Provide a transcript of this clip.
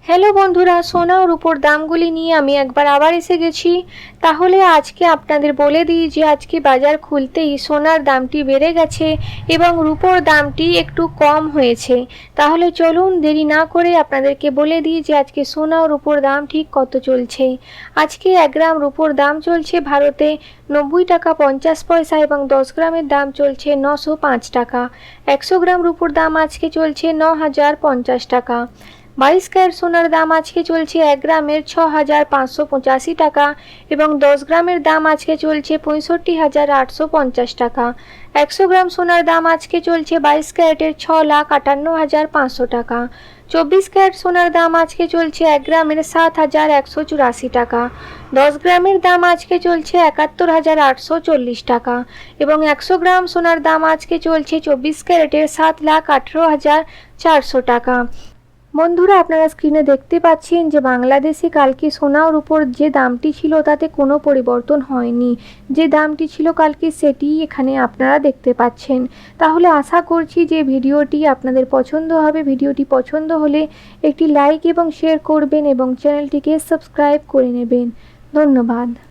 Hello বন্ধুরা, সোনা ও রূপোর দামগুলি নিয়ে আমি একবার আবার এসে গেছি। তাহলে আজকে আপনাদের বলে দিই যে আজকে বাজার খুলতেই সোনার দামটি বেড়ে গেছে এবং রূপোর দামটি একটু কম হয়েছে। তাহলে চলুন দেরি না করে আপনাদেরকে বলে দিই যে আজকে সোনা ও রূপোর দাম ঠিক কত চলছে। আজকে 1 গ্রাম রূপোর দাম চলছে ভারতে 90 টাকা 50 পয়সা এবং 10 গ্রামের দাম চলছে 905 টাকা। 100 গ্রাম রূপোর দাম আজকে চলছে 9050 টাকা। 22 ক্যারেট সোনার দাম আজকে চলছে 1 গ্রামের 6585 টাকা এবং 10 গ্রামের দাম আজকে চলছে 65,850 টাকা। 100 গ্রাম সোনার দাম আজকে চলছে 22 ক্যারেটের 6,58,500 টাকা। 24 ক্যারেট সোনার দাম আজকে চলছে 1 গ্রামের 7,184 টাকা। 10 গ্রামের দাম আজকে চলছে 71,840 টাকা এবং 100 গ্রাম সোনার দাম আজকে চলছে 24 ক্যারেটের 7,18,400 টাকা। বন্ধুরা, আপনারা স্ক্রিনে দেখতে পাচ্ছেন যে বাংলাদেশে কালকে সোনা ও রূপোর যে দামটি ছিল তাতে কোনো পরিবর্তন হয়নি। যে দামটি ছিল কালকে সেটিই এখানে আপনারা দেখতে পাচ্ছেন। তাহলে আশা করছি যে ভিডিওটি আপনাদের পছন্দ হবে। ভিডিওটি পছন্দ হলে একটি লাইক এবং শেয়ার করবেন এবং চ্যানেলটিকে সাবস্ক্রাইব করে নেবেন। ধন্যবাদ।